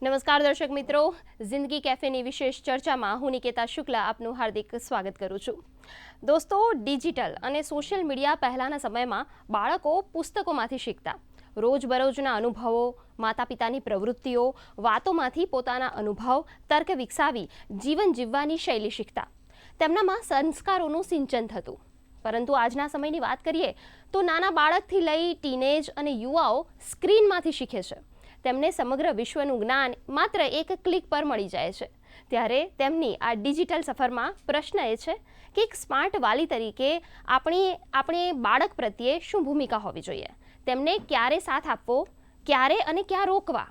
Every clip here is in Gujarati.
નમસ્કાર દર્શક મિત્રો, જિંદગી કેફેની વિશેષ ચર્ચામાં હું નિકેતા શુક્લા આપનું હાર્દિક સ્વાગત કરું છું. દોસ્તો, ડિજિટલ અને સોશિયલ મીડિયા પહેલાંના સમયમાં બાળકો પુસ્તકોમાંથી શીખતા, રોજબરોજના અનુભવો, માતા પિતાની પ્રવૃત્તિઓ, વાતોમાંથી પોતાના અનુભવ, તર્ક વિકસાવી જીવન જીવવાની શૈલી શીખતા. તેમનામાં સંસ્કારોનું સિંચન થતું. પરંતુ આજના સમયની વાત કરીએ તો નાના બાળકથી લઈ ટીનેજ અને યુવાઓ સ્ક્રીનમાંથી શીખે છે. તેમને સમગ્ર વિશ્વનું જ્ઞાન માત્ર એક ક્લિક પર મળી જાય છે. ત્યારે તેમની આ ડિજિટલ સફરમાં પ્રશ્ન એ છે કે એક સ્માર્ટ વાલી તરીકે આપણે બાળક પ્રત્યે શું ભૂમિકા હોવી જોઈએ? તેમને ક્યારે સાથ આપવો, ક્યારે અને ક્યાં રોકવા?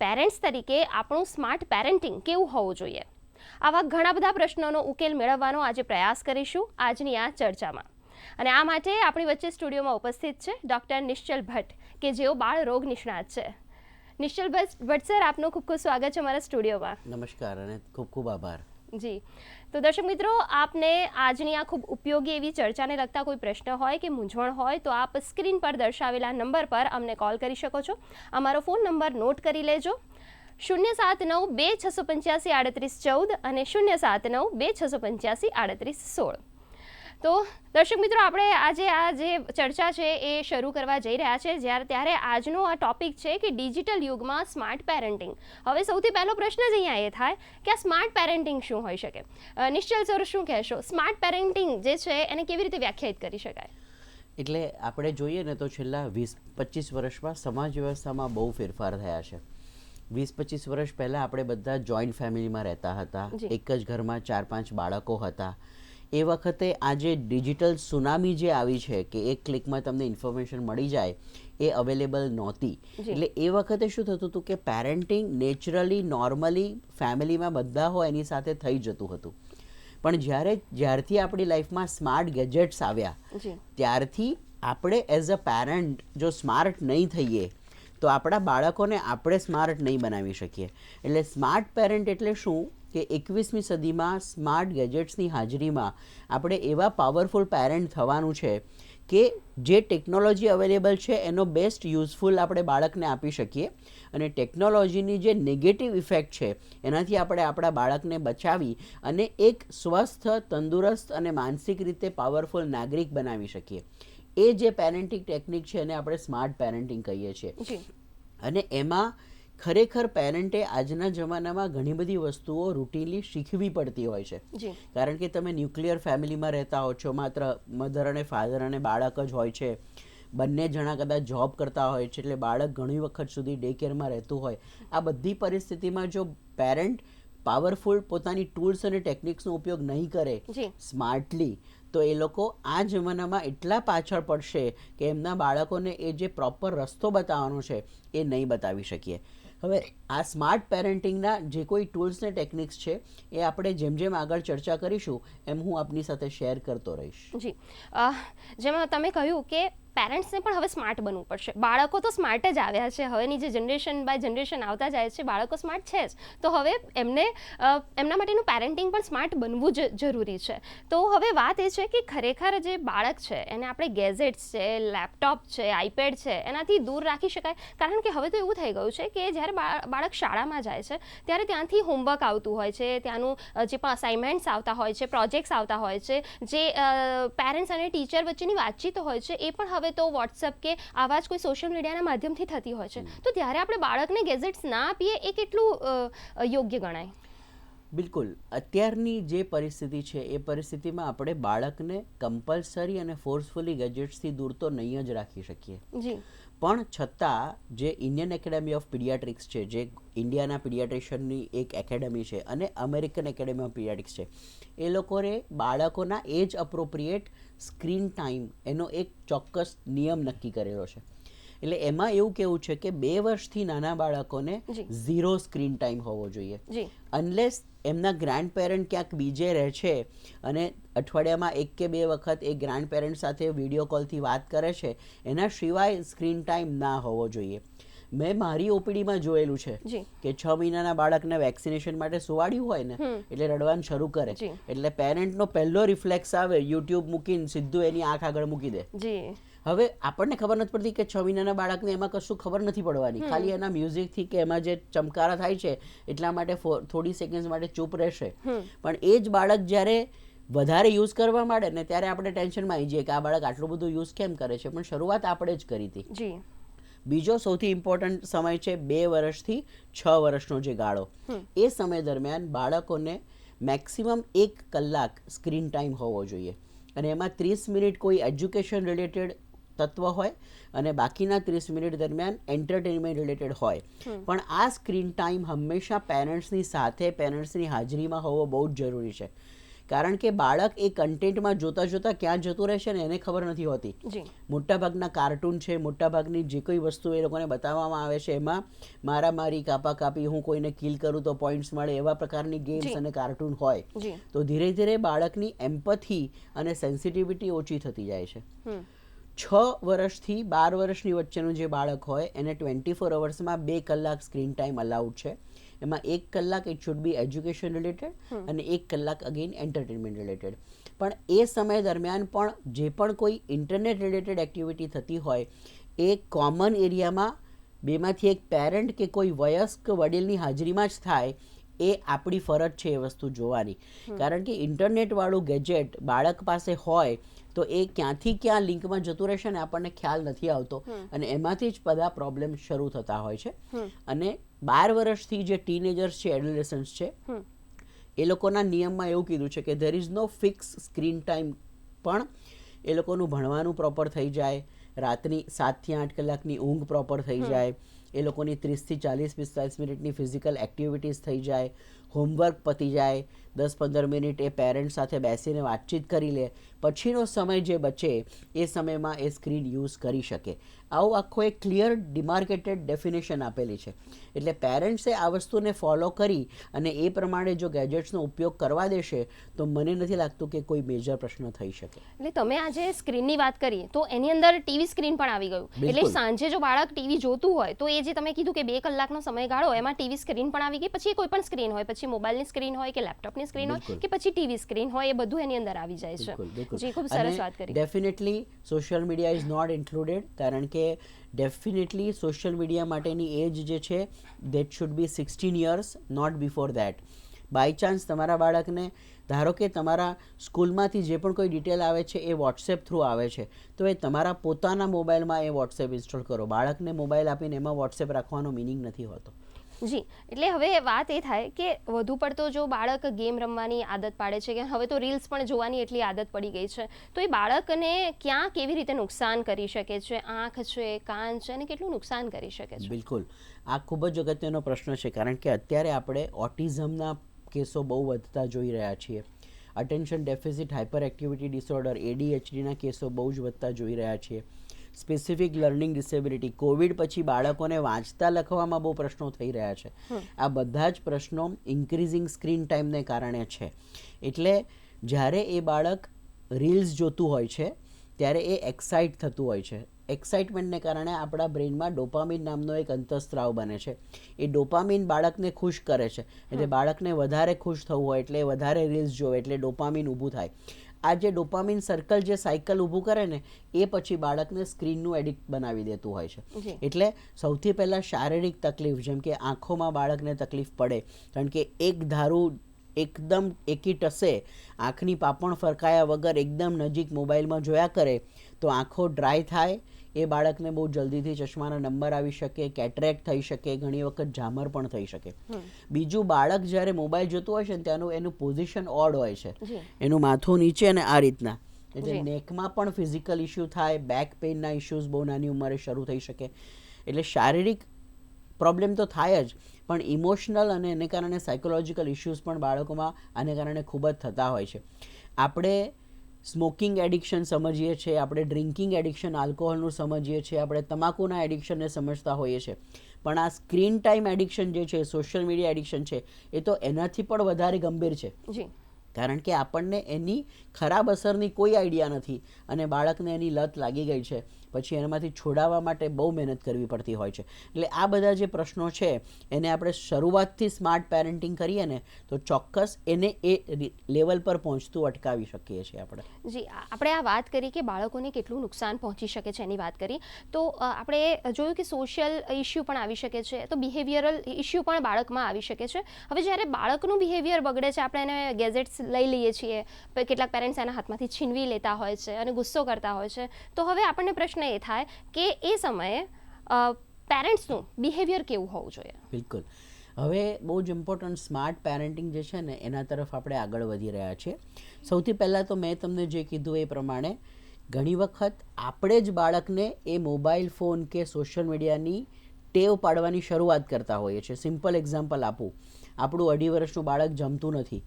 પેરેન્ટ્સ તરીકે આપણું સ્માર્ટ પેરેન્ટિંગ કેવું હોવું જોઈએ? આવા ઘણા બધા પ્રશ્નોનો ઉકેલ મેળવવાનો આજે પ્રયાસ કરીશું આજની આ ચર્ચામાં. અને આ માટે આપણી વચ્ચે સ્ટુડિયોમાં ઉપસ્થિત છે ડૉક્ટર નિશ્ચલ ભટ્ટ, કે જેઓ બાળ રોગ નિષ્ણાત છે. નિશ્ચલ ભટ્ટ સર, આપનું ખૂબ ખૂબ સ્વાગત છે અમારા સ્ટુડિયોમાં. નમસ્કાર અને ખૂબ ખૂબ આભાર. જી, તો દર્શક મિત્રો, આપને આજની આ ખૂબ ઉપયોગી એવી ચર્ચાને લગતા કોઈ પ્રશ્ન હોય કે મૂંઝવણ હોય તો આપ સ્ક્રીન પર દર્શાવેલા નંબર પર અમને કોલ કરી શકો છો. અમારો ફોન નંબર નોટ કરી લેજો: 079-2685-3814 અને 079-2685-3816. તો દર્શક મિત્રો, આપણે આજે આ જે ચર્ચા છે એ શરૂ કરવા જઈ રહ્યા છે. ત્યારે આજનો આ ટોપિક છે કે ડિજિટલ યુગમાં સ્માર્ટ પેરેન્ટિંગ. હવે સૌથી પહેલો પ્રશ્ન જ અહીંયા એ થાય કે આ સ્માર્ટ પેરેન્ટિંગ શું હોઈ શકે? નિશ્ચલ સર, શું કહેશો? સ્માર્ટ પેરેન્ટિંગ જે છે એને કેવી રીતે વ્યાખ્યાયિત કરી શકાય? એટલે આપણે જોઈએ ને તો છેલ્લા 20-25 વર્ષમાં સમાજ વ્યવસ્થામાં બહુ ફેરફાર થયા છે. 20-25 વર્ષ પહેલાં આપણે બધા જોઈન્ટ ફેમિલીમાં રહેતા હતા, એક જ ઘરમાં 4-5 બાળકો હતા. એ વખતે આજે ડિજિટલ સુનામી જે આવી છે કે એક ક્લિકમાં તમને ઇન્ફોર્મેશન મળી જાય, એ અવેલેબલ નહોતી. એટલે એ વખતે શું થતું હતું કે પેરેન્ટિંગ નેચરલી નોર્મલી ફેમિલીમાં બધા હોય એની સાથે થઈ જતું હતું. પણ જ્યારથી આપણી લાઈફમાં સ્માર્ટ ગેજેટ્સ આવ્યા ત્યારથી આપણે એઝ અ પેરેન્ટ જો સ્માર્ટ નહીં થઈએ તો આપણા બાળકોને આપણે સ્માર્ટ નહીં બનાવી શકીએ. એટલે સ્માર્ટ પેરેન્ટ એટલે શું કે 21મી સદીમાં સ્માર્ટ ગેજેટ્સની હાજરીમાં આપણે એવા પાવરફુલ પેરેન્ટ થવાનું છે કે જે ટેકનોલોજી અવેલેબલ છે એનો બેસ્ટ યુઝફુલ આપણે બાળકને આપી શકીએ, અને ટેકનોલોજીની જે નેગેટિવ ઇફેક્ટ છે એનાથી આપણે આપણા બાળકને બચાવી અને એક સ્વસ્થ, તંદુરસ્ત અને માનસિક રીતે પાવરફુલ નાગરિક બનાવી શકીએ. એ જે પેરેન્ટિંગ ટેકનિક છે એને આપણે સ્માર્ટ પેરેન્ટિંગ કહીએ છીએ. અને એમાં ખરેખર પેરેન્ટે આજના જમાનામાં ઘણી બધી વસ્તુઓ રૂટીનલી શીખવી પડતી હોય છે. કારણ કે તમે ન્યુક્લિયર ફેમિલીમાં રહેતા હો છો, માત્ર મધર અને ફાધર અને બાળક જ હોય છે, બંને જણા કદાચ જોબ કરતા હોય છે, એટલે બાળક ઘણી વખત સુધી ડે કેરમાં રહેતું હોય. આ બધી પરિસ્થિતિમાં જો પેરેન્ટ પાવરફુલ પોતાની ટૂલ્સ અને ટેકનિક્સનો ઉપયોગ નહીં કરે સ્માર્ટલી, તો એ લોકો આ જમાનામાં એટલા પાછળ પડશે કે એમના બાળકોને એ જે પ્રોપર રસ્તો બતાવવાનો છે એ નહીં બતાવી શકીએ. હવે આ સ્માર્ટ પેરેન્ટિંગના જે કોઈ ટૂલ્સ ને ટેકનિક્સ છે એ આપણે જેમ જેમ આગળ ચર્ચા કરીશું એમ હું આપની સાથે શેર કરતો રહીશ. જી, જેમાં તમે કહ્યું કે પેરેન્ટ્સને પણ હવે સ્માર્ટ બનવું પડશે. બાળકો તો સ્માર્ટ જ આવ્યા છે, હવેની જે જનરેશન બાય જનરેશન આવતા જાય છે, બાળકો સ્માર્ટ છે જ. તો હવે એમના માટેનું પેરેન્ટિંગ પણ સ્માર્ટ બનવું જ જરૂરી છે. તો હવે વાત એ છે કે ખરેખર જે બાળક છે એને આપણે ગેઝેટ્સ છે, લેપટોપ છે, આઈપેડ છે એનાથી દૂર રાખી શકાય? કારણ કે હવે તો એવું થઈ ગયું છે કે જ્યારે બાળક શાળામાં જાય છે ત્યારે ત્યાંથી હોમવર્ક આવતું હોય છે, ત્યાંનું જે પણ અસાઇનમેન્ટ્સ આવતા હોય છે, પ્રોજેક્ટ્સ આવતા હોય છે, જે પેરેન્ટ્સ અને ટીચર વચ્ચેની વાતચીત હોય છે એ પણ હવે તો વોટ્સઅપ કે આવા જ કોઈ સોશિયલ મીડિયાના માધ્યમથી થતી હોય છે. તો ત્યારે આપણે બાળકને ગેજેટ્સ ના આપીએ એ કેટલું યોગ્ય ગણાય? બિલકુલ. અત્યારની જે પરિસ્થિતિ છે એ પરિસ્થિતિમાં આપણે બાળકને કમ્પલસરી અને ફોર્સફુલી ગેજેટ્સથી દૂર તો નહીં જ રાખી શકીએ. પણ છતાં જે ઇન્ડિયન એકેડેમી ઓફ પીડિયાટ્રિક્સ છે, જે ઇન્ડિયાના પીડિયાટ્રિશિયનની એક એકેડેમી છે, અને અમેરિકન એકેડેમી ઓફ પીડિયાટ્રિક્સ છે, એ લોકોએ બાળકોના એજ અપ્રોપ્રિએટ સ્ક્રીન ટાઈમ એનો એક ચોક્કસ નિયમ નક્કી કરેલો છે. એટલે એમાં એવું કેવું છે કે 2 વર્ષથી નાના બાળકોને 0 સ્ક્રીન ટાઈમ હોવો જોઈએ, અનલેસ એમના ગ્રાન્ડ પેરેન્ટ ક્યાંક બીજે રહે છે અને અઠવાડિયામાં 1 કે 2 વખત એ ગ્રાન્ડ પેરેન્ટ સાથે વિડીયો કોલથી વાત કરે છે, એના સિવાય સ્ક્રીન ટાઈમ ના હોવો જોઈએ. મેં મારી ઓપીડીમાં જોયેલું છે જી કે 6 મહિનાના બાળકને વેક્સિનેશન માટે સુવાડ્યું હોય ને એટલે રડવાનું શરૂ કરે, જી. એટલે પેરેન્ટનો પહેલો રિફ્લેક્સ આવે યુટ્યુબ મૂકીને સીધું એની આંખ આગળ મૂકી દે. જી હવે આપણને ખબર નથી પડતી કે 6 મહિનાના બાળકને એમાં કશું ખબર નથી પડવાની, ખાલી એના મ્યુઝિકથી કે એમાં જે ચમકારા થાય છે એટલા માટે થોડી સેકન્ડ માટે ચૂપ રહેશે. પણ એ જ બાળક જ્યારે વધારે યુઝ કરવા માંડે ને ત્યારે આપણે ટેન્શનમાં આવી જઈએ કે આ બાળક આટલું બધું યુઝ કેમ કરે છે, પણ શરૂઆત આપણે જ કરી હતી. જી બીજો સૌથી ઇમ્પોર્ટન્ટ સમય છે 2 વર્ષથી 6 વર્ષનો જે ગાળો. એ સમય દરમિયાન બાળકોને મેક્સિમમ 1 કલાક સ્ક્રીન ટાઈમ હોવો જોઈએ અને એમાં 30 મિનિટ કોઈ એજ્યુકેશન રિલેટેડ તત્વ હોય અને બાકીના 30 મિનિટ દરમિયાન એન્ટરટેનમેન્ટ રિલેટેડ હોય. પણ આ સ્ક્રીન ટાઈમ હંમેશા પેરેન્ટ્સની સાથે પેરેન્ટ્સની હાજરીમાં હોવો બહુ જ જરૂરી છે, કારણ કે બાળક એ કન્ટેન્ટમાં જોતા જોતા ક્યાં જતું રહેશે ને એને ખબર નથી હોતી. મોટાભાગના કાર્ટૂન છે, મોટાભાગની જે કોઈ વસ્તુ એ લોકોને બતાવવામાં આવે છે એમાં મારામારી, કાપાકાપી, હું કોઈને કિલ કરું તો પોઈન્ટ્સ મળે એવા પ્રકારની ગેમ્સ અને કાર્ટૂન હોય. તો ધીરે ધીરે બાળકની એમ્પથી અને સેન્સિટિવિટી ઓછી થતી જાય છે. 6 વર્ષથી 12 વર્ષની વચ્ચેનું જે બાળક હોય એને 24 અવર્સમાં 2 કલાક સ્ક્રીન ટાઈમ અલાઉડ છે. એમાં 1 કલાક it should be education related અને 1 કલાક અગેન એન્ટરટેનમેન્ટ રિલેટેડ. પણ એ સમય દરમિયાન પણ જે પણ કોઈ ઇન્ટરનેટ રિલેટેડ એક્ટિવિટી થતી હોય એ કોમન એરિયામાં બેમાંથી એક પેરેન્ટ કે કોઈ વયસ્ક વડીલની હાજરીમાં જ થાય. એ આપણી ફરજ છે એ વસ્તુ જોવાની, કારણ કે ઇન્ટરનેટવાળું ગેજેટ બાળક પાસે હોય તો એ ક્યાંથી ક્યાં લિંકમાં જતું રહેશે ને આપણને ખ્યાલ નથી આવતો અને એમાંથી જ બધા પ્રોબ્લેમ શરૂ થતા હોય છે. અને 12 વર્ષથી જે ટીનેજર્સ છે, એડોલેસન્ટ્સ છે, એ લોકોના નિયમમાં એવું કીધું છે કે there is no fix screen time, પણ એ લોકોનું ભણવાનું પ્રોપર થઈ જાય, રાતની 7 થી 8 કલાકની ઊંઘ પ્રોપર થઈ જાય, એ લોકોની 30 થી 40-45 મિનિટની ફિઝિકલ એક્ટિવિટીઝ થઈ જાય, હોમવર્ક પતી જાય, 10-15 મિનિટ એ પેરેન્ટ સાથે બેસીને વાતચીત કરી લે, પછીનો સમય જે બચે એ સમયમાં એ સ્ક્રીન યુઝ કરી શકે. આવું આખો એક ક્લિયર ડિમાર્કેટેડ ડેફિનેશન આપેલી છે. એટલે પેરેન્ટ્સે આ વસ્તુને ફોલો કરી અને એ પ્રમાણે જો ગેજેટ્સનો ઉપયોગ કરવા દેશે તો મને નથી લાગતું કે કોઈ મેજર પ્રશ્ન થઈ શકે. એટલે તમે આજે સ્ક્રીનની વાત કરી તો એની અંદર ટીવી સ્ક્રીન પણ આવી ગયું. એટલે સાંજે જો બાળક ટીવી જોતું હોય તો એ જે તમે કીધું કે 2 કલાકનો સમયગાળો એમાં ટીવી સ્ક્રીન પણ આવી ગઈ, પછી કોઈ પણ સ્ક્રીન હોય, પછી મોબાઈલની સ્ક્રીન હોય કે લેપટોપની સ્ક્રીન હોય કે પછી ટીવી સ્ક્રીન હોય, એ બધું એની અંદર આવી જાય છે. જી, ખૂબ સરસ વાત કરી. Definitely social media is not included, કારણ કે ડેફિનેટલી સોશિયલ મીડિયા માટેની એજ જે છે that should be 16 years, not before that. By chance તમારા બાળકને ધારો કે તમારા સ્કૂલમાંથી જે પણ કોઈ ડિટેલ આવે છે એ વોટ્સએપ થ્રુ આવે છે તો એ તમારા પોતાના મોબાઈલમાં એ વોટ્સએપ ઇન્સ્ટોલ કરો. બાળકને મોબાઈલ આપીને એમાં વોટ્સએપ રાખવાનો મિનિંગ નથી હોતો. જી, એટલે હવે વાત એ થાય કે વધુ પડતો જો બાળક ગેમ રમવાની આદત પાડે છે કે હવે તો રીલ્સ પણ જોવાની એટલી આદત પડી ગઈ છે, તો એ બાળકને ક્યાં કેવી રીતે નુકસાન કરી શકે છે? આંખ છે, કાન છે, અને કેટલું નુકસાન કરી શકે છે? બિલકુલ, આ ખૂબ જ અગત્યનો પ્રશ્ન છે, કારણ કે અત્યારે આપણે ઓટિઝમના કેસો બહુ વધતા જોઈ રહ્યા છીએ. Attention deficit hyperactivity disorder ADHDના કેસો બહુ જ વધતા જોઈ રહ્યા છીએ. સ્પેસિફિક લર્નિંગ ડિસેબિલિટી, કોવિડ પછી બાળકોને વાંચતા લખવામાં બહુ પ્રશ્નો થઈ રહ્યા છે. આ બધા જ પ્રશ્નો ઇન્ક્રીઝિંગ સ્ક્રીન ટાઈમને કારણે છે. એટલે જ્યારે એ બાળક રીલ્સ જોતું હોય છે ત્યારે એ એક્સાઇટ થતું હોય છે. એક્સાઇટમેન્ટને કારણે આપણા બ્રેઇનમાં ડોપામિન નામનો એક અંતઃસ્ત્રાવ બને છે. એ ડોપામિન બાળકને ખુશ કરે છે, એટલે બાળકને વધારે ખુશ થવું હોય એટલે વધારે રીલ્સ જોવે એટલે ડોપામિન ઊભું થાય. આ જે ડોપામિન સર્કલ જે સાયકલ ઊભું કરે ને એ પછી બાળકને સ્ક્રીનનું એડિક્ટ બનાવી દેતું હોય છે. એટલે સૌથી પહેલાં શારીરિક તકલીફ, જેમ કે આંખોમાં બાળકને તકલીફ પડે, કારણ કે એક ધારું એકદમ એકી ટસે આંખની પાપણ ફરકાયા વગર એકદમ નજીક મોબાઈલમાં જોયા કરે તો આંખો ડ્રાય થાય, એ બાળકને બહુ જલ્દીથી ચશ્માના નંબર આવી શકે, કેટરેક્ટ થઈ શકે, ઘણી વખત ઝામર પણ થઈ શકે. બીજું, બાળક જ્યારે મોબાઈલ જોતું હોય છે ને ત્યાંનું એનું પોઝિશન ઓડ હોય છે, એનું માથું નીચે અને આ રીતના, એટલે નેકમાં પણ ફિઝિકલ ઇસ્યુ થાય, બેક પેઇનના ઇસ્યુઝ બહુ નાની ઉંમરે શરૂ થઈ શકે. એટલે શારીરિક પ્રોબ્લેમ તો થાય જ, પણ ઇમોશનલ અને એને કારણે સાયકોલોજીકલ ઇસ્યુઝ પણ બાળકોમાં આને કારણે ખૂબ જ થતા હોય છે. આપણે સ્મોકિંગ એડિક્શન સમજીએ છીએ, આપણે ડ્રિંકિંગ એડિક્શન આલ્કોહોલનું સમજીએ છીએ, આપણે તમાકુના એડિક્શનને સમજતા હોઈએ છીએ, પણ આ સ્ક્રીન ટાઈમ એડિક્શન જે છે, સોશિયલ મીડિયા એડિક્શન છે, એ તો એનાથી પણ વધારે ગંભીર છે. કારણ કે આપણને એની ખરાબ અસરની કોઈ આઈડિયા નથી અને બાળકને એની લત લાગી ગઈ છે, પછી એનામાંથી છોડાવવા માટે બહુ મહેનત કરવી પડતી હોય છે. એટલે આ બધા જે પ્રશ્નો છે એને આપણે શરૂઆતથી સ્માર્ટ પેરેન્ટિંગ કરીએ ને તો ચોક્કસ એને એ લેવલ પર પહોંચતું અટકાવી શકીએ છીએ આપણે. જી, આપણે આ વાત કરી કે બાળકોને કેટલું નુકસાન પહોંચી શકે છે એની વાત કરી, તો આપણે જોયું કે સોશિયલ ઇસ્યુ પણ આવી શકે છે, તો બિહેવિયરલ ઇસ્યુ પણ બાળકમાં આવી શકે છે. હવે જ્યારે બાળકનું બિહેવિયર બગડે છે, આપણે એને ગેજેટ્સ લઈ લઈએ છીએ, કેટલાક પેરેન્ટ્સ એના હાથમાંથી છીનવી લેતા હોય છે અને ગુસ્સો કરતા હોય છે, તો હવે આપણને પ્રશ્ન એ થાય કે એ સમયે પેરેન્ટ્સનું બિહેવિયર કેવું હોવું જોઈએ? બિલકુલ. હવે બહુ જ ઇમ્પોર્ટન્ટ સ્માર્ટ પેરેન્ટિંગ જે છે ને એના તરફ આપણે આગળ વધી રહ્યા છીએ. સૌથી પહેલાં તો મેં તમને જે કીધું એ પ્રમાણે ઘણી વખત આપણે જ બાળકને એ મોબાઈલ ફોન કે સોશિયલ મીડિયાની ટેવ પાડવાની શરૂઆત કરતા હોઈએ છીએ. સિમ્પલ એક્ઝામ્પલ આપું, આપણું 2.5 વર્ષનું બાળક જમતું નથી,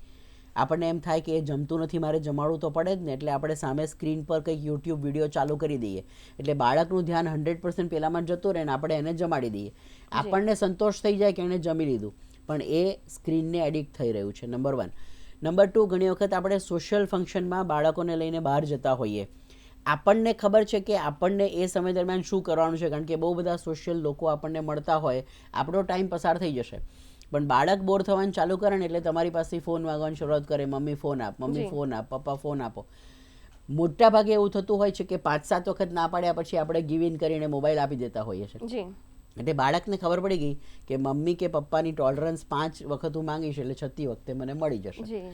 આપણને એમ થાય કે એ જમતું નથી, મારે જમાડવું તો પડે જ ને, એટલે આપણે સામે સ્ક્રીન પર કંઈક યુટ્યુબ વિડીયો ચાલુ કરી દઈએ, એટલે બાળકનું ધ્યાન 100% પેલામાં જતું રહે ને આપણે એને જમાડી દઈએ. આપણને સંતોષ થઈ જાય કે એણે જમી લીધું, પણ એ સ્ક્રીનને એડિક્ટ થઈ રહ્યું છે. નંબર 1. નંબર 2, ઘણી વખત આપણે સોશિયલ ફંક્શનમાં બાળકોને લઈને બહાર જતા હોઈએ, આપણને ખબર છે કે આપણને એ સમય દરમિયાન શું કરવાનું છે, કારણ કે બહુ બધા સોશિયલ લોકો આપણને મળતા હોય, આપણો ટાઈમ પસાર થઈ જશે, પણ બાળક બોર થવાનું ચાલુ કરે ને એટલે તમારી પાસે ફોન વાગવાની શરૂઆત કરે, મમ્મી ફોન આપ, મમ્મી ફોન આપ, પપ્પા ફોન આપો. મોટા ભાગે એવું થતું હોય છે કે 5-7 વખત ના પાડ્યા પછી આપણે ગિવ ઇન કરીને મોબાઈલ આપી દેતા હોઈએ છીએ. એટલે બાળકને ખબર પડી ગઈ કે મમ્મી કે પપ્પાની ટોલરન્સ 5 વખત હું માંગીશ એટલે 6મી વખતે મને મળી જશે.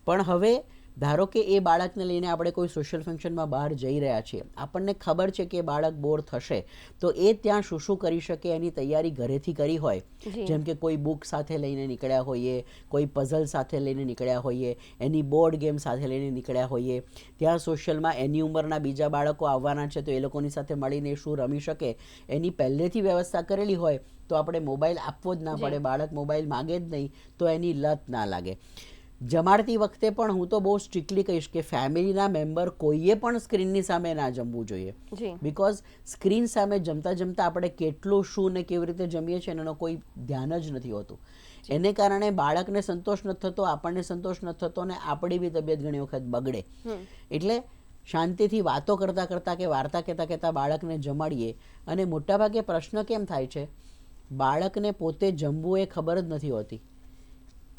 પણ હવે ધારો કે એ બાળકને લઈને આપણે કોઈ સોશિયલ ફંક્શનમાં બહાર જઈ રહ્યા છીએ, આપણને ખબર છે કે બાળક બોર થશે, તો એ ત્યાં શું કરી શકે એની તૈયારી ઘરેથી કરી હોય, જેમ કે કોઈ બુક સાથે લઈને નીકળ્યા હોઈએ, કોઈ પઝલ સાથે લઈને નીકળ્યા હોઈએ, એની બોર્ડ ગેમ સાથે લઈને નીકળ્યા હોઈએ, ત્યાં સોશિયલમાં એની ઉંમરના બીજા બાળકો આવવાના છે તો એ લોકોની સાથે મળીને શું રમી શકે એની પહેલેથી વ્યવસ્થા કરેલી હોય તો આપણે મોબાઈલ આપવો જ ના પડે, બાળક મોબાઈલ માગે જ નહીં તો એની લત ના લાગે. જમાડતી વખતે પણ હું તો બહુ સ્ટ્રિક્ટલી કહીશ કે ફેમિલીના મેમ્બર કોઈએ પણ સ્ક્રીનની સામે ના જમવું જોઈએ, બિકોઝ સ્ક્રીન સામે જમતા જમતા આપણે કેટલું શું ને કેવી રીતે જમીએ છીએ એનો કોઈ ધ્યાન જ નથી હોતું. એને કારણે બાળકને સંતોષ નથી થતો, આપણને સંતોષ નથી થતો અને આપણી બી તબિયત ઘણી વખત બગડે. એટલે શાંતિથી વાતો કરતાં કરતાં કે વાર્તા કહેતા કહેતા બાળકને જમાડીએ. અને મોટાભાગે પ્રશ્ન કેમ થાય છે, બાળકને પોતે જમવું એ ખબર જ નથી હોતી,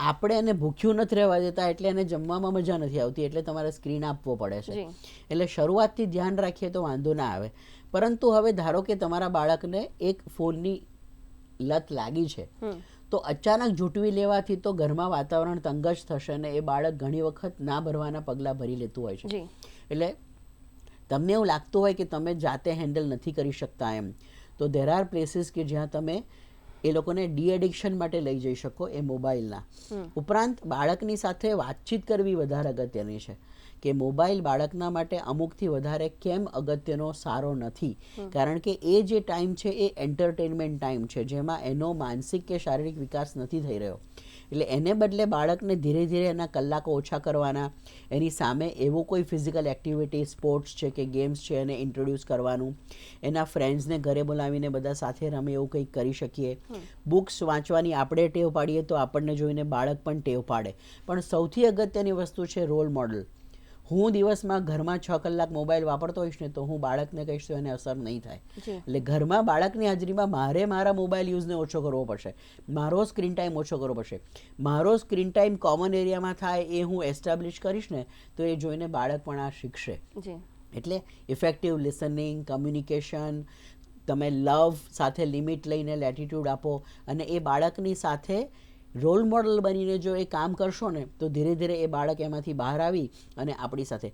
આપણે એને ભૂખ્યું નથી રહેવા દેતા એટલે એને જમવામાં મજા નથી આવતી, એટલે તમારે સ્ક્રીન આપવો પડે છે. એટલે શરૂઆતથી ધ્યાન રાખીએ તો વાંધો ના આવે. પરંતુ હવે ધારો કે તમારા બાળકને એક ફોનની લત લાગી છે, તો અચાનક ઝૂંટવી લેવાથી તો ઘરમાં વાતાવરણ તંગ જ થશે અને એ બાળક ઘણી વખત ના ભરવાના પગલાં ભરી લેતું હોય છે. એટલે તમને એવું લાગતું હોય કે તમે જાતે હેન્ડલ નથી કરી શકતા એમ, તો ધેર આર પ્લેસીસ કે જ્યાં તમે એ લોકોને ડી એડિક્શન માટે લઈ જઈ શકો એ મોબાઈલના. ઉપરાંત બાળકની સાથે વાતચીત કરવી વધારે અગત્યની છે કે મોબાઈલ બાળકના માટે અમુકથી વધારે કેમ અગત્યનો સારો નથી, કારણ કે એ જે ટાઈમ છે એ એન્ટરટેનમેન્ટ ટાઈમ છે જેમાં એનો માનસિક કે શારીરિક વિકાસ નથી થઈ રહ્યો. એટલે એને બદલે બાળકને ધીરે ધીરે એના કલાકો ઓછા કરવાના, એની સામે એવું કોઈ ફિઝિકલ એક્ટિવિટી, સ્પોર્ટ્સ છે કે ગેમ્સ છે એને ઇન્ટ્રોડ્યુસ કરવાનું, એના ફ્રેન્ડ્સને ઘરે બોલાવીને બધા સાથે રમે એવું કંઈક કરી શકીએ. બુક્સ વાંચવાની આપણે ટેવ પાડીએ તો આપણને જોઈને બાળક પણ ટેવ પાડે. પણ સૌથી અગત્યની વસ્તુ છે રોલ મોડલ. હું દિવસમાં ઘરમાં 6 કલાક મોબાઈલ વાપરતો હોઈશ ને તો હું બાળકને કહીશ તો એને અસર નહીં થાય. એટલે ઘરમાં બાળકની હાજરીમાં મારે મારા મોબાઈલ યુઝને ઓછો કરવો પડશે, મારો સ્ક્રીન ટાઈમ ઓછો કરવો પડશે. મારો સ્ક્રીન ટાઈમ કોમન એરિયામાં થાય એ હું એસ્ટાબ્લિશ કરીશ ને તો એ જોઈને બાળક પણ આ શીખશે. એટલે ઇફેક્ટિવ લિસનિંગ, કમ્યુનિકેશન, તમે લવ સાથે લિમિટ લઈને લેટિટ્યૂડ આપો અને એ બાળકની સાથે રોલ મોડલ બનીને જો એ કામ કરશો ને તો ધીરે ધીરે એ બાળક એમાંથી બહાર આવી અને આપણી સાથે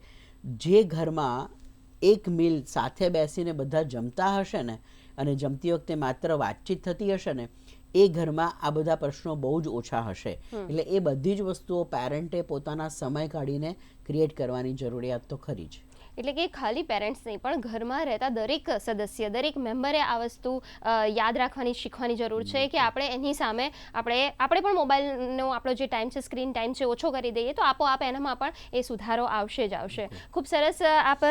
જે ઘરમાં એક મિલ સાથે બેસીને બધા જમતા હશે ને અને જમતી વખતે માત્ર વાતચીત થતી હશે ને એ ઘરમાં આ બધા પ્રશ્નો બહુ જ ઓછા હશે. એટલે એ બધી જ વસ્તુઓ પેરેન્ટે પોતાના સમય કાઢીને ક્રિએટ કરવાની જરૂરિયાત તો ખરી જ. એટલે કે ખાલી પેરેન્ટ્સ નહીં પણ ઘરમાં રહેતા દરેક સદસ્ય દરેક મેમ્બરે આ વસ્તુ યાદ રાખવાની શીખવાની જરૂર છે કે આપણે એની સામે આપણે પણ મોબાઈલનો આપણો જે ટાઈમ છે સ્ક્રીન ટાઈમ છે ઓછો કરી દઈએ તો આપોઆપ એનામાં પણ એ સુધારો આવશે જ આવશે. ખૂબ સરસ આપ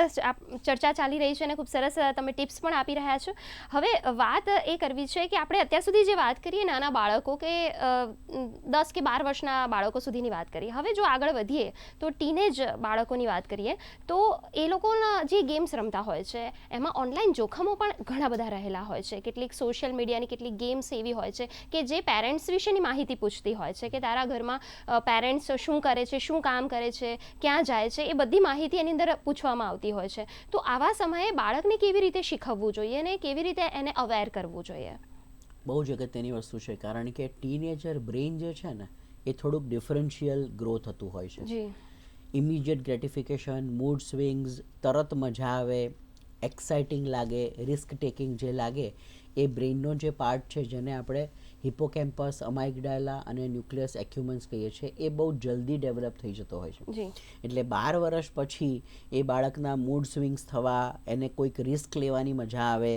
ચર્ચા ચાલી રહી છે અને ખૂબ સરસ તમે ટિપ્સ પણ આપી રહ્યા છો. હવે વાત એ કરવી છે કે આપણે અત્યાર સુધી જે વાત કરીએ નાના બાળકો કે 10 કે 12 વર્ષના બાળકો સુધીની વાત કરીએ, હવે જો આગળ વધીએ તો ટીનેજ બાળકોની વાત કરીએ તો એ લોકોના જે ગેમ્સ રમતા હોય છે એમાં ઓનલાઈન જોખમો પણ ઘણા બધા રહેલા હોય છે. કેટલીક સોશિયલ મીડિયાની કેટલીક ગેમ્સ એવી હોય છે કે જે પેરેન્ટ્સ વિશેની માહિતી પૂછતી હોય છે કે તારા ઘરમાં પેરેન્ટ્સ શું કરે છે, શું કામ કરે છે, ક્યાં જાય છે, એ બધી માહિતી એની અંદર પૂછવામાં આવતી હોય છે. તો આવા સમયે બાળકને કેવી રીતે શીખવવું જોઈએ અને કેવી રીતે એને અવેર કરવું જોઈએ? બહુ જ અગત્યની વસ્તુ છે, કારણ કે ટીનેજર બ્રેઇન જે છે ને એ થોડુંક ડિફરન્શિયલ ગ્રો થતું હોય છે. જી. ઇમિડિયેટ ગ્રેટિફિકેશન, મૂડ સ્વિંગ્સ, તરત મજા આવે, એક્સાઇટિંગ લાગે, રિસ્ક ટેકિંગ જે લાગે, એ બ્રેઇનનો જે પાર્ટ છે જેને આપણે હિપોકેમ્પસ, અમાઇગડાલા અને ન્યુક્લિયસ એક્યુમન્સ કહીએ છીએ, એ બહુ જલ્દી ડેવલપ થઈ જતો હોય છે. જી. એટલે 12 વર્ષ પછી એ બાળકના મૂડ સ્વિંગ્સ થવા, એને કોઈક રિસ્ક લેવાની મજા આવે,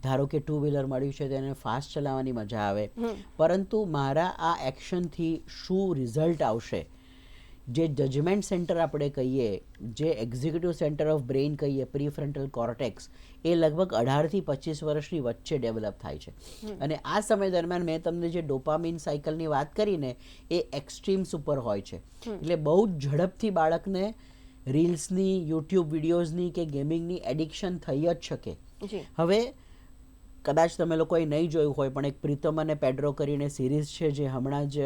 ધારો કે 2 વ્હીલર મળ્યું છે તો એને ફાસ્ટ ચલાવવાની મજા આવે, પરંતુ મારા આ એક્શનથી શું રિઝલ્ટ આવશે, જે જજમેન્ટ સેન્ટર આપણે કહીએ, જે એક્ઝિક્યુટિવ સેન્ટર ઓફ બ્રેઇન કહીએ, પ્રીફ્રન્ટલ કોર્ટેક્સ, એ લગભગ 18 થી 25 વર્ષની વચ્ચે ડેવલપ થાય છે. અને આ સમય દરમિયાન મેં તમને જે ડોપામિન સાયકલની વાત કરીને એ એક્સ્ટ્રીમ્સ ઉપર હોય છે. એટલે બહુ જ ઝડપથી બાળકને રીલ્સની, યુટ્યુબ વિડીયોઝની કે ગેમિંગની એડિક્શન થઈ જ શકે. હવે કદાચ તમે લોકોએ નહીં જોયું હોય પણ એક પ્રીતમ અને પેડ્રો કરીને સિરીઝ છે જે હમણાં જ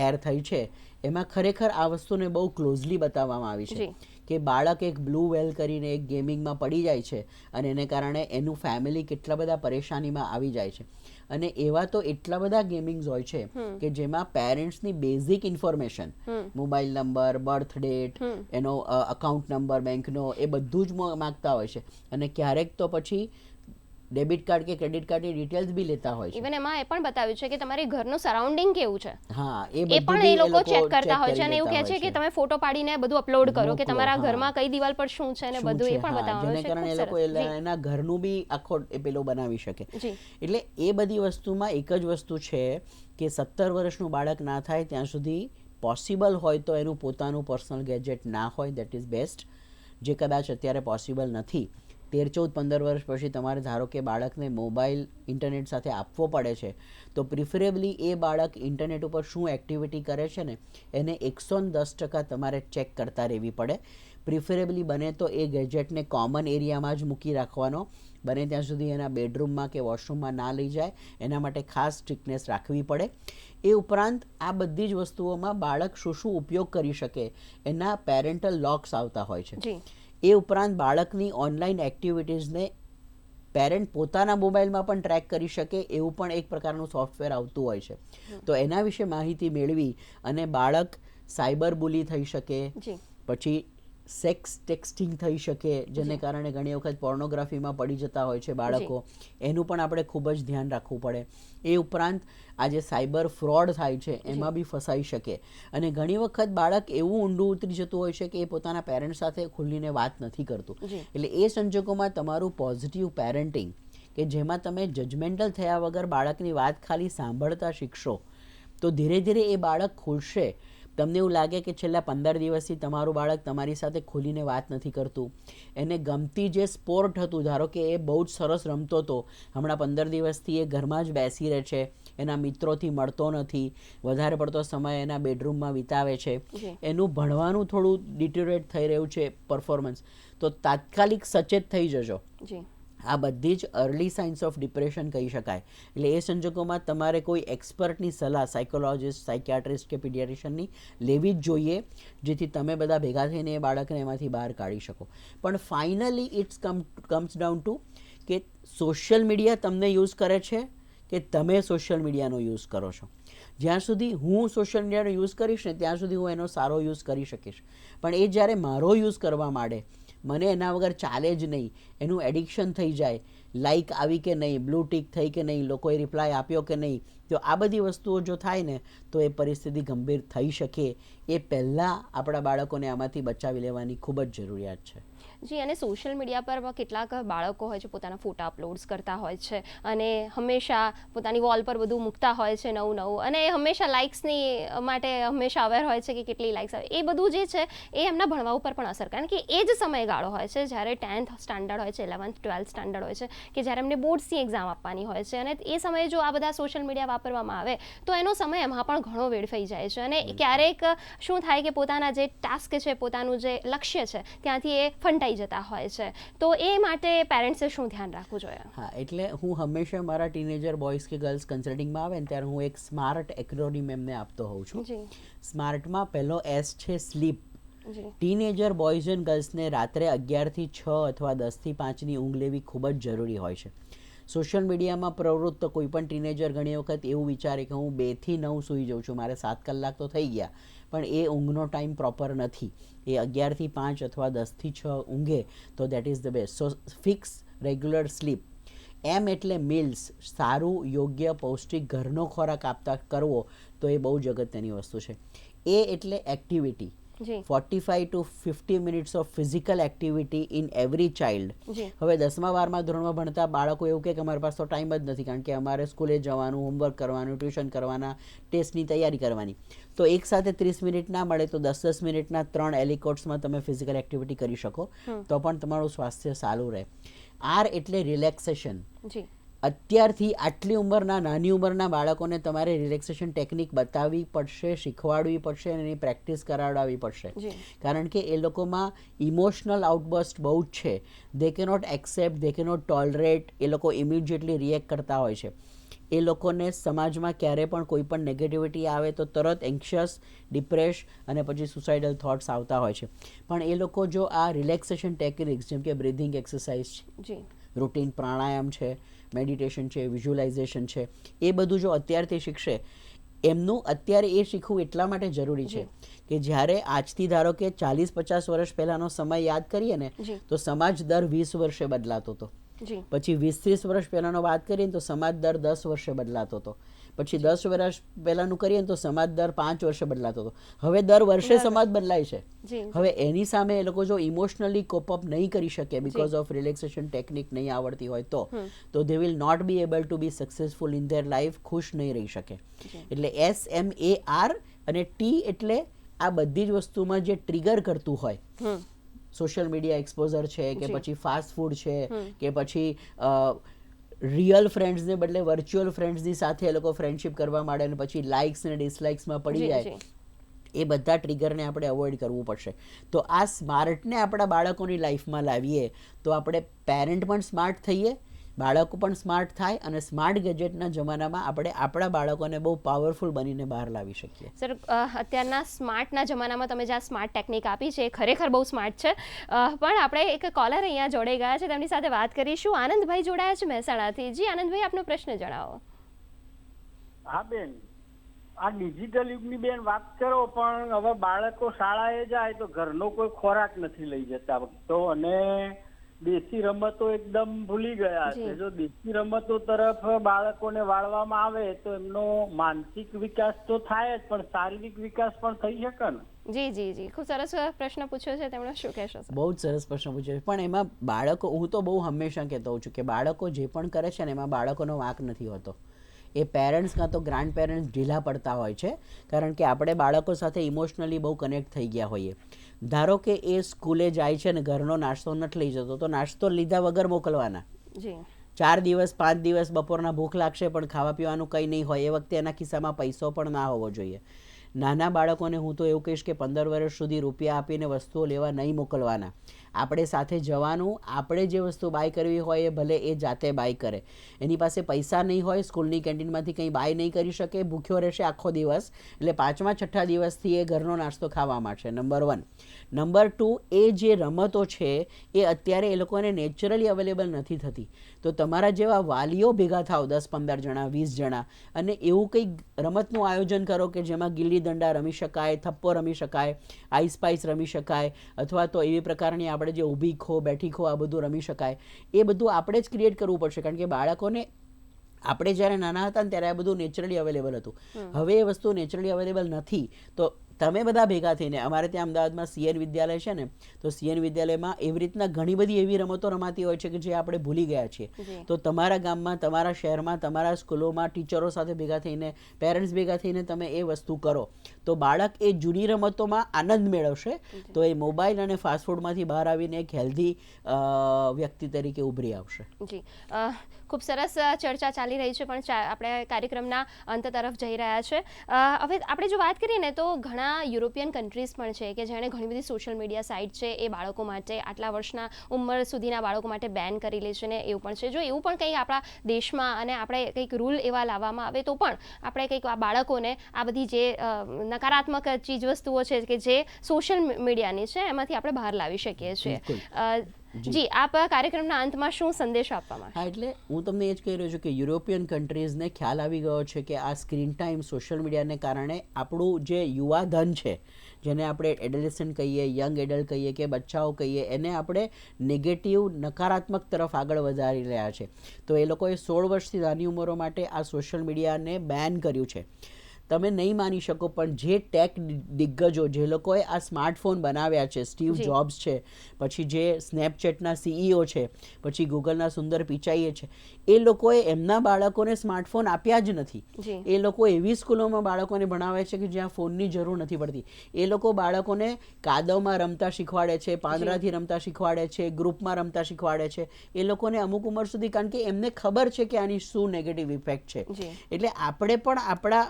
એર થઈ છે, એમાં ખરેખર આ વસ્તુને બહુ ક્લોઝલી બતાવવામાં આવી છે કે બાળક એક બ્લુ વેલ કરીને એક ગેમિંગમાં પડી જાય છે અને એને કારણે એનું ફેમિલી કેટલા બધા પરેશાનીમાં આવી જાય છે. અને એવા તો એટલા બધા ગેમિંગ્સ હોય છે કે જેમાં પેરેન્ટ્સની basic information, mobile number, birth date, એનો અકાઉન્ટ નંબર બેંકનો, એ બધું જ માંગતા હોય છે. અને ક્યારેક તો પછી ડેબિટ કાર્ડ કે ક્રેડિટ કાર્ડની ડિટેલ્સ બી લેતા હોય છે. ઇવન એમાં એ પણ બતાવ્યું છે કે તમારી ઘરનું સરાઉન્ડિંગ કેવું છે, હા, એ પણ એ લોકો ચેક કરતા હોય છે અને એવું કહે છે કે તમે ફોટો પાડીને બધું અપલોડ કરો કે તમારા ઘરમાં કઈ દિવાલ પર શું છે ને બધું એ પણ બતાવવામાં આવે છે. જેને કારણે એ લોકો એના ઘરનું બી આખો પેલો બનાવી શકે. એટલે એ બધી વસ્તુમાં એક જ વસ્તુ છે કે 17 વર્ષનું બાળક ના થાય ત્યાં સુધી પોસિબલ હોય તો એનું પોતાનું પર્સનલ ગેજેટ ના હોય, દેટ ઇઝ બેસ્ટ. જે કદાચ અત્યારે પોસિબલ નથી, 13, 14, 15 વર્ષ પછી તમારે ધારો કે બાળકને મોબાઈલ ઇન્ટરનેટ સાથે આપવો પડે છે, તો પ્રિફરેબલી એ બાળક ઇન્ટરનેટ ઉપર શું એક્ટિવિટી કરે છે ને એને 110% તમારે ચેક કરતા રહેવી પડે. પ્રિફરેબલી બને તો એ ગેજેટને કોમન એરિયામાં જ મૂકી રાખવાનો, બને ત્યાં સુધી એના બેડરૂમમાં કે વોશરૂમમાં ના લઈ જાય, એના માટે ખાસ સ્ટ્રિક્ટનેસ રાખવી પડે. એ ઉપરાંત આ બધી જ વસ્તુઓમાં બાળક શું શું ઉપયોગ કરી શકે એના પેરેન્ટલ લોક્સ આવતા હોય છે. એ ઉપરાંત બાળકની ઓનલાઈન એક્ટિવિટીઝને પેરેન્ટ પોતાના મોબાઈલમાં પણ ટ્રેક કરી શકે એવું પણ એક પ્રકારનું સોફ્ટવેર આવતું હોય છે. તો એના વિશે માહિતી મેળવી અને બાળક સાયબર બુલી થઈ શકે, પછી સેક્સ ટેક્સ્ટિંગ થઈ શકે, જેને કારણે ઘણી વખત પોર્નોગ્રાફીમાં પડી જતા હોય છે બાળકો, એનું પણ આપણે ખૂબ જ ધ્યાન રાખવું પડે. એ ઉપરાંત આ જે સાયબર ફ્રોડ થાય છે એમાં બી ફસાઈ શકે. અને ઘણી વખત બાળક એવું ઊંડું ઉતરી જતું હોય છે કે એ પોતાના પેરેન્ટ સાથે ખુલીને વાત નથી કરતું. એટલે એ સંજોગોમાં તમારું પોઝિટિવ પેરેન્ટિંગ કે જેમાં તમે જજમેન્ટલ થયા વગર બાળકની વાત ખાલી સાંભળતા શીખશો તો ધીરે ધીરે એ બાળક ખુલશે. તમને એવું લાગે કે છેલ્લા 15 દિવસથી તમારું બાળક તમારી સાથે ખુલીને વાત નથી કરતું, એને ગમતી જે સ્પોર્ટ હતું, ધારો કે એ બહુ જ સરસ રમતો હતો, હમણાં 15 દિવસથી એ ઘરમાં જ બેસી રહે છે, એના મિત્રોથી મળતો નથી, વધારે પડતો સમય એના બેડરૂમમાં વિતાવે છે, એનું ભણવાનું થોડું ડિટેરિયોરેટ થઈ રહ્યું છે પરફોર્મન્સ, તો તાત્કાલિક સચેત થઈ જજો. આ બધી જ અર્લી સાઇન્સ ઓફ ડિપ્રેશન કહી શકાય. એટલે એ સંજોગોમાં તમારે કોઈ એક્સપર્ટની સલાહ, સાયકોલોજિસ્ટ, સાયકિયાટ્રિસ્ટ કે પીડિયાટ્રિશિયનની લેવી જ જોઈએ, જેથી તમે બધા ભેગા થઈને એ બાળકને એમાંથી બહાર કાઢી શકો. પણ finally it's comes down to કે સોશિયલ મીડિયા તમને યુઝ કરે છે કે તમે સોશિયલ મીડિયાનો યુઝ કરો છો. જ્યાં સુધી હું સોશિયલ મીડિયાનો યુઝ કરીશ ને ત્યાં સુધી હું એનો સારો યુઝ કરી શકીશ, પણ એ જ્યારે મારો યુઝ કરવા માંડે, મને એના વગર ચાલે જ નહીં, એનું એડિક્શન થઈ જાય, લાઇક આવી કે નહીં, બ્લુ ટિક થઈ કે નહીં, લોકોએ રિપ્લાય આપ્યો કે નહીં, તો આ બધી વસ્તુઓ જો થાય ને તો એ પરિસ્થિતિ ગંભીર થઈ શકે. એ પહેલાં આપણા બાળકોને આમાંથી બચાવી લેવાની ખૂબ જ જરૂરિયાત છે. જી, અને સોશિયલ મીડિયા પર કેટલાક બાળકો હોય છે પોતાના ફોટા અપલોડ્સ કરતા હોય છે અને હંમેશા પોતાની વોલ પર બધું મૂકતા હોય છે નવું નવું, અને એ હંમેશા લાઇક્સની માટે હંમેશા અવેર હોય છે કે કેટલી લાઇક્સ આવે. એ બધું જે છે એ એમના ભણવા ઉપર પણ અસર, કારણ કે એ જ સમયગાળો હોય છે જ્યારે 10th સ્ટાન્ડર્ડ હોય છે, 11th 12th સ્ટાન્ડર્ડ હોય છે, કે જ્યારે એમને બોર્ડ્સની એક્ઝામ આપવાની હોય છે, અને એ સમયે જો આ બધા સોશિયલ મીડિયા વાપરવામાં આવે તો એનો સમય એમાં પણ ઘણો વેડફાઈ જાય છે. અને ક્યારેક શું થાય કે પોતાના જે ટાસ્ક છે, પોતાનું જે લક્ષ્ય છે, ત્યાંથી એ ફંટાઈ જતા હોય છે. તો એ માટે પેરેન્ટ્સે શું ધ્યાન રાખવું જોઈએ? હા, એટલે હું હંમેશા મારા ટીનેજર બોયઝ કે ગર્લ્સ કન્સલ્ટિંગમાં આવે ને ત્યારે હું એક સ્માર્ટ એક્રોનિમ એમને આપતો હોઉં છું. સ્માર્ટમાં પહેલો S છે સ્લીપ. ટીનેજર બોયઝ એન્ડ ગર્લ્સને રાત્રે 11 થી 6 અથવા 10 થી 5ની ઊંઘ લેવી ખૂબ જ જરૂરી હોય છે. સોશિયલ મીડિયામાં પ્રવૃત્ત કોઈ પણ ટીનેજર ઘણી વખત એવું વિચારે કે હું 2 થી 9 સૂઈ જાઉં છું, મારે 7 કલાક તો થઈ ગયા, પણ એ ઊંઘનો ટાઈમ પ્રોપર નથી. એ 11 થી 5 અથવા 10 થી 6 ઊંઘે તો that is the best. So fix regular sleep. એમ એટલે મિલ્સ, સારું યોગ્ય પૌષ્ટિક ઘરનો ખોરાક આપતા કરવો, તો એ બહુ જ અગત્યની વસ્તુ છે. એ એટલે activity. 45 to 50 minutes of physical activity in every child. હવે 10મા 12મા ધોરણમાં ભણતા બાળકો એવું કે અમારી પાસે તો ટાઈમ જ નથી, કારણ કે અમારે સ્કૂલે જવાનું, હોમવર્ક કરવાનું, ટ્યુશન કરવાના, ટેસ્ટની તૈયારી કરવાની. તો એક સાથે 30 મિનિટ ના મળે તો 10-10 મિનિટના 3 એલિકોટ્સમાં તમે ફિઝિકલ એક્ટિવિટી કરી શકો તો પણ તમારું સ્વાસ્થ્ય સારું રહે. R એટલે રિલેક્સેશન. અત્યારથી આટલી ઉંમરના, નાની ઉંમરના બાળકોને તમારે રિલેક્સેશન ટેકનિક બતાવવી પડશે, શીખવાડવી પડશે અને એની પ્રેક્ટિસ કરાવડાવવી પડશે, કારણ કે એ લોકોમાં ઇમોશનલ આઉટબર્સ્ટ બહુ જ છે. દે કેનોટ એક્સેપ્ટ, દે કેનોટ ટોલરેટ. એ લોકો ઇમિડિયેટલી રિએક્ટ કરતા હોય છે. એ લોકોને સમાજમાં ક્યારે પણ કોઈ પણ નેગેટિવિટી આવે તો તરત એન્શિયસ, ડિપ્રેશ અને પછી સુસાઇડલ થોટ્સ આવતા હોય છે. પણ એ લોકો જો આ રિલેક્સેશન ટેકનિક્સ જેમ કે બ્રીધિંગ એક્સરસાઇઝ છે, રૂટીન પ્રાણાયામ છે, મેડિટેશન છે, વિઝ્યુલાઇઝેશન છે, એ બધું જો અત્યારથી શીખશે, એમનું અત્યારે એ શીખવું એટલા માટે જરૂરી છે કે જ્યારે આજથી ધારો કે 40-50 વર્ષ પહેલાંનો સમય યાદ કરીએ ને તો સમાજ દર 20 વર્ષે બદલાતો હતો. પછી 20-30 વર્ષ પહેલાંનો વાત કરીએ ને તો સમાજ દર 10 વર્ષે બદલાતો હતો. પછી 10 વર્ષ પહેલાંનું કરીએ ને તો સમાજ દર 5 વર્ષે બદલાતો હતો. હવે દર વર્ષે સમાજ બદલાય છે. હવે એની સામે એ લોકો જો ઇમોશનલી કોપઅપ નહીં કરી શકે બીકોઝ ઓફ રિલેક્સેશન ટેકનિક નહીં આવડતી હોય તો they will not be able to be successful in their life. ખુશ નહીં રહી શકે. એટલે SMAR અને T એટલે આ બધી જ વસ્તુમાં જે ટ્રિગર કરતું હોય, સોશિયલ મીડિયા એક્સપોઝર છે કે પછી ફાસ્ટ ફૂડ છે કે પછી રિયલ ફ્રેન્ડ્સને બદલે વર્ચ્યુઅલ ફ્રેન્ડ્સની સાથે એ લોકો ફ્રેન્ડશિપ કરવા માંડે અને પછી લાઇક્સ અને ડિસલાઇક્સમાં પડી જાય, એ બધા ટ્રિગરને આપણે અવોઇડ કરવું પડશે. તો આ સ્માર્ટને આપણા બાળકોની લાઈફમાં લાવીએ તો આપણે પેરેન્ટ પણ સ્માર્ટ થઈએ, બાળકો પણ સ્માર્ટ થાય અને સ્માર્ટ ગેજેટના જમાનામાં આપણે આપણા બાળકોને બહુ પાવરફુલ બનીને બહાર લાવી શકીએ. સર, અત્યારના સ્માર્ટના જમાનામાં તમે જે આ સ્માર્ટ ટેકનિક આપી છે એ ખરેખર બહુ સ્માર્ટ છે. પણ આપણે એક કોલર અહીંયા જોડાઈ ગયા છે, તેમની સાથે વાત કરીશું. આનંદભાઈ જોડાયા છે મહેસાણાથી. જી આનંદભાઈ, આપનો પ્રશ્ન જણાવો. હા બેન, આ ડિજિટલ યુગની બેન વાત કરો, પણ હવે બાળકો શાળાએ જાય તો ઘરનો કોઈ ખોરાક નથી લઈ જતા તો, અને દેશી રમતો એકદમ ભૂલી ગયા છે. જો દેશી રમતો તરફ બાળકોને વાળવામાં આવે તો એમનો માનસિક વિકાસ તો થાય જ, પણ શારીરિક વિકાસ પણ થઈ શકે ને. જી જી જી, ખૂબ સરસ પ્રશ્ન પૂછ્યો છે તેમણે. શું કહેશો? બહુ જ સરસ પ્રશ્ન પૂછ્યો છે. પણ એમાં બાળકો, હું તો બહુ હંમેશા કહેતો હોઉં છું કે બાળકો જે પણ કરે છે ને એમાં બાળકોનો વાંક નથી હોતો. એ પેરેન્ટ્સ કાં તો ગ્રાન્ડ પેરેન્ટ્સ ઢીલા પડતા હોય છે, કારણ કે આપણે બાળકો સાથે ઇમોશનલી બહુ કનેક્ટ થઈ ગયા હોઈએ. ધારો કે એ સ્કૂલે જાય છે ને ઘરનો નાસ્તો નથી લઈ જતો તો નાસ્તો લીધા વગર મોકલવાના. 4 દિવસ 5 દિવસ બપોરના ભૂખ લાગશે પણ ખાવા પીવાનું કંઈ નહીં હોય, એ વખતે એના ખિસ્સામાં પૈસો પણ ના હોવો જોઈએ. નાના બાળકોને હું તો એવું કહીશ કે 15 વર્ષ સુધી રૂપિયા આપીને વસ્તુઓ લેવા નહીં મોકલવાના. આપણે સાથે જવાનું, આપણે જે વસ્તુ બાય કરવી હોય એ ભલે એ જાતે બાય કરે. એની પાસે પૈસા નહીં હોય, સ્કૂલની કેન્ટીનમાંથી કંઈ બાય નહીં કરી શકે, ભૂખ્યો રહેશે આખો દિવસ, એટલે 5મા-6ઠા દિવસથી એ ઘરનો નાસ્તો ખાવા માંડશે. નંબર 1. નંબર 2, એ જે રમતો છે એ અત્યારે એ લોકોને નેચરલી અવેલેબલ નથી થતી. તો તમારા જેવા વાલીઓ ભેગા થાવ, 10-15 જણા 20 જણા, અને એવું કંઈક રમતનું આયોજન કરો કે જેમાં ગિલ્લી ગિલ્લી દંડા રમી શકાય, થપ્પો રમી શકાય, આઈસ પાઈસ રમી શકાય, અથવા તો એવી પ્રકારની આપણે જે ઊભી ખો બેઠી ખો આ બધું રમી શકાય. એ બધું આપણે જ ક્રિએટ કરવું પડશે, કારણ કે બાળકોને આપણે જ્યારે નાના હતા ને ત્યારે આ બધું નેચરલી અવેલેબલ હતું. હવે એ વસ્તુ નેચરલી અવેલેબલ નથી. તો તમે બધા ભેગા થઈને, અમારે ત્યાં અમદાવાદમાં CN વિદ્યાલય છે ને, તો CN વિદ્યાલયમાં એવી રીતના ઘણી બધી એવી રમતો રમાતી હોય છે કે જે આપણે ભૂલી ગયા છીએ. તો તમારા ગામમાં, તમારા શહેરમાં, તમારા સ્કૂલોમાં ટીચરો સાથે ભેગા થઈને, પેરેન્ટ્સ ભેગા થઈને તમે એ વસ્તુ કરો તો બાળક એ જૂની રમતોમાં આનંદ મેળવશે, તો એ મોબાઈલ અને ફાસ્ટફૂડમાંથી બહાર આવીને એક હેલ્ધી વ્યક્તિ તરીકે ઉભરી આવશે. જી, ખૂબ સરસ ચર્ચા ચાલી રહી છે, પણ આપણે કાર્યક્રમના અંત તરફ જઈ રહ્યા છે. હવે આપણે જો વાત કરીએ ને તો ઘણા યુરોપિયન કન્ટ્રીઝ પણ છે કે જેણે ઘણી બધી સોશિયલ મીડિયા સાઇટ છે એ બાળકો માટે, આટલા વર્ષના ઉંમર સુધીના બાળકો માટે બેન કરી લે છે ને એવું પણ છે. જો એવું પણ કંઈ આપણા દેશમાં અને આપણે કંઈક રૂલ એવા લાવવામાં આવે તો પણ આપણે કંઈક આ બાળકોને આ બધી જે નકારાત્મક ચીજ વસ્તુઓ છે કે જે સોશિયલ મીડિયાની છે એમાંથી આપણે બહાર લાવી શકીએ છીએ. જી, આપ કાર્યક્રમના અંતમાં શું સંદેશ આપવા માંગો? હા, એટલે હું તમને એ જ કહી રહ્યો છું કે યુરોપિયન કન્ટ્રીઝને ખ્યાલ આવી ગયો છે કે આ સ્ક્રીન ટાઈમ, સોશિયલ મીડિયાને કારણે આપણું જે યુવા ધન છે, જેને આપણે એડોલેસન્ટ કહીએ, યંગ એડલ્ટ કહીએ કે બચ્ચાઓ કહીએ, એને આપણે નેગેટિવ, નકારાત્મક તરફ આગળ વધારી રહ્યા છે. તો એ લોકોએ 16 વર્ષથી નાની ઉંમરો માટે આ સોશિયલ મીડિયાને બેન કર્યું છે. તમે નહીં માની શકો, પણ જે ટેક દિગ્ગજો, જે લોકોએ આ સ્માર્ટફોન બનાવ્યા છે, સ્ટીવ જોબ્સ છે, પછી જે સ્નેપચેટના CEO છે, પછી ગૂગલના સુંદર પિચાઈએ છે, એ લોકોએ એમના બાળકોને સ્માર્ટફોન આપ્યા જ નથી. એ લોકો એવી સ્કૂલોમાં બાળકોને ભણાવે છે કે જ્યાં ફોનની જરૂર નથી પડતી. એ લોકો બાળકોને કાદવમાં રમતા શીખવાડે છે, પાંદડાથી રમતા શીખવાડે છે, ગ્રુપમાં રમતા શીખવાડે છે. એ લોકોને અમુક ઉંમર સુધી, કારણ કે એમને ખબર છે કે આની શું નેગેટિવ ઇફેક્ટ છે. એટલે આપણે પણ આપણા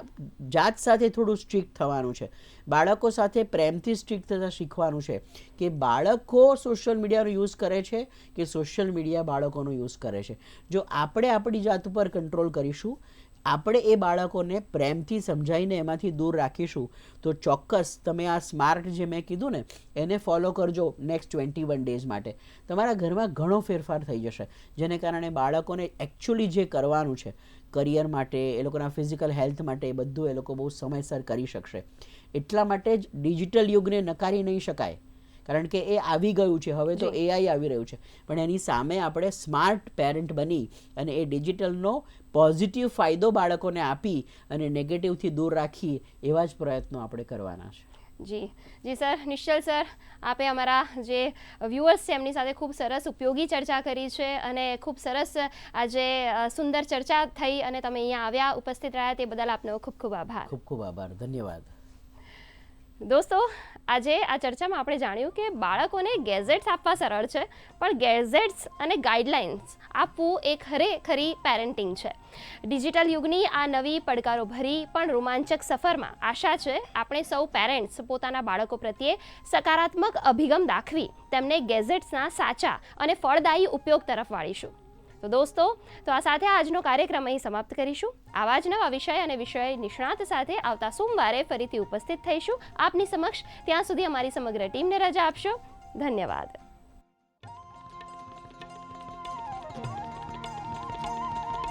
જાત સાથે થોડું સ્ટ્રિક્ટ થવાનું છે. બાળકો સાથે પ્રેમથી સ્ટ્રિક્ટ થતાં શીખવાનું છે કે બાળકો સોશિયલ મીડિયાનો યુઝ કરે છે કે સોશિયલ મીડિયા બાળકોનો યુઝ કરે છે. જો આપણે આપણી જાત ઉપર કંટ્રોલ કરીશું, આપણે એ બાળકોને પ્રેમથી સમજાવીને એમાંથી દૂર રાખીશું, તો ચોક્કસ તમે આ સ્માર્ટ જે મેં કીધું ને એને ફોલો કરજો નેક્સ્ટ 21 ડેઝ માટે. તમારા ઘરમાં ઘણો ફેરફાર થઈ જશે, જેને કારણે બાળકોને એકચ્યુઅલી જે કરવાનું છે કરિયર માટે, એ લોકોના ફિઝિકલ હેલ્થ માટે, એ બધું એ લોકો બહુ સમયસર કરી શકશે. એટલા માટે જ ડિજિટલ યુગને નકારી નહીં શકાય, કારણ કે એ આવી ગયું છે. હવે તો AI આવી રહ્યું છે, પણ એની સામે આપણે સ્માર્ટ પેરેન્ટ બની અને એ ડિજિટલનો પોઝિટિવ ફાયદો બાળકોને આપી અને નેગેટિવથી દૂર રાખી એવા જ પ્રયત્નો આપણે કરવાના છે. જી સર, નિશ્ચલ સર, આપે અમારા જે વ્યુઅર્સ છે એમની સાથે ખૂબ સરસ ઉપયોગી ચર્ચા કરી છે અને ખૂબ સરસ આજે સુંદર ચર્ચા થઈ અને તમે અહીંયા આવ્યા, ઉપસ્થિત રહ્યા તે બદલ આપનો ખૂબ ખૂબ આભાર. ખૂબ ખૂબ આભાર, ધન્યવાદ. દોસ્તો, આજે આ ચર્ચામાં આપણે જાણ્યું કે બાળકોને ગેઝેટ્સ આપવા સરળ છે, પણ ગેઝેટ્સ અને ગાઈડલાઇન્સ આપવું એ ખરેખરી પેરેન્ટિંગ છે. ડિજિટલ યુગની આ નવી પડકારો ભરી પણ રોમાંચક સફરમાં આશા છે આપણે સૌ પેરેન્ટ્સ પોતાના બાળકો પ્રત્યે સકારાત્મક અભિગમ દાખવી તેમને ગેઝેટ્સના સાચા અને ફળદાયી ઉપયોગ તરફ વાળીશું. તો દોસ્તો, તો આ સાથે આજનો કાર્યક્રમ અહીં સમાપ્ત કરીશું. આવા જ નવા વિષય અને વિષય નિષ્ણાત સાથે આવતા સોમવારે ફરીથી ઉપસ્થિત થઈશું આપની સમક્ષ. ત્યાં સુધી અમારી સમગ્ર ટીમને રજા આપશો. ધન્યવાદ.